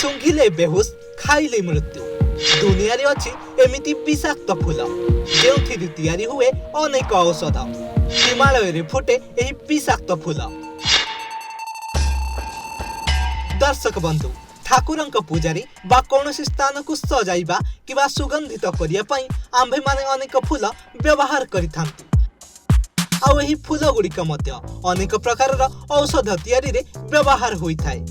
सुंघिले बेहुश खाइले मृत्यु दुनिया रे अछि एमिति विषाक्त फूल जेउथिरि तैयारी हुए अनेक औषध हिमालय रे फुटे एही विषाक्त फूल। दर्शक बंधु ठाकुरंक पूजारी बा कौनसी स्थान को सजाइबा किबा सुगंधित करिया पई आंभे माने अनेक फूल व्यवहार करिथांती आ एही फूल गुड़िक मध्य अनेक प्रकार औषध तैयारी रे व्यवहार होइथाय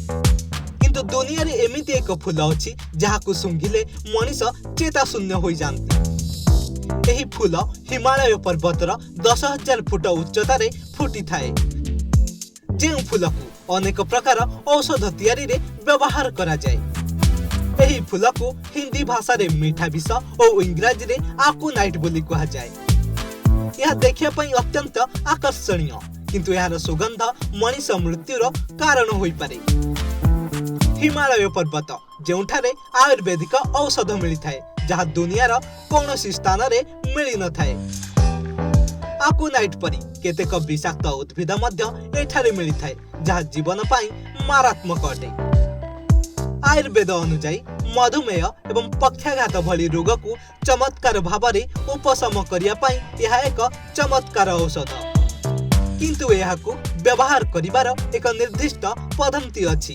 किंतु दुनिया रे एमिति एक फूल अछि जहाकु सुंघिले मनीष चेता शून्य होई जानती। एही फूल हिमालय पर्वतर 10,000 फुट उच्चता रे फुटी थाए जे फूलकु अनेक प्रकार औषध तैयारी रे व्यवहार करा जाए। एही फूलकु हिंदी भाषा रे मीठा विष और इंग्रजी रे आकुनाइट बोली कहा जाए। यह देखिया पई अत्यंत आकर्षणीय किंतु यार सुगंध मनीष मृत्युर कारण होई पारे। हिमालय पर्वत जेउठारे आयुर्वेदिक औषध मिली थाए जहा दुनियार कौनसी स्थान रे मिली न थाए। आकुनाइट परी केतेक विषाक्त उद्भिद मध्य एठारे मिली थाए जहा जीवन पाई मारात्मक अटे। आयुर्वेद अनुसार मधुमेह एवं पक्षाघात भली रोग को चमत्कार भावरे उपशम करिया पाई यह एक चमत्कार औषध किंतु यहाकू व्यवहार करिवार एक निर्दिष्ट पद्धति अछि।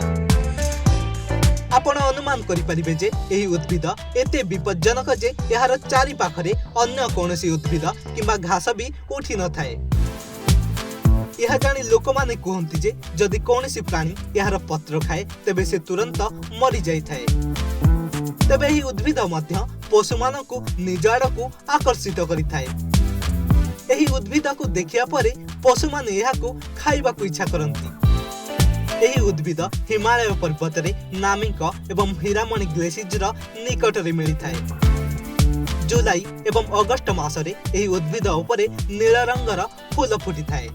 आपण अनुमान करि परिबे जे एही उद्भिद एते विपज्जनक जे यार चारि पाखरे अन्य कोनोसी उद्भिद किंबा घास भी उठी न थाए। यह जानी लोक माने कहंती जे जदि कोनोसी प्राणी यार पत्र खाए तेबे से तुरंत मरि जाई थाए। तेबे एही उद्भिद मध्य पशु मानकु निज आड़कु आकर्षित करि थाए। एही उद्भिद को देखिया परे पशु माने याकु खाइबाकु इच्छा करंती। एही उद्भिद हिमालय पर्वत रे नामिक एवं हीरामणि ग्लेसियर निकट रे मिली थाए। जुलाई एवं अगस्त मास रे एही उद्भिद उपरे नील रंगर फूल फुटी थाए।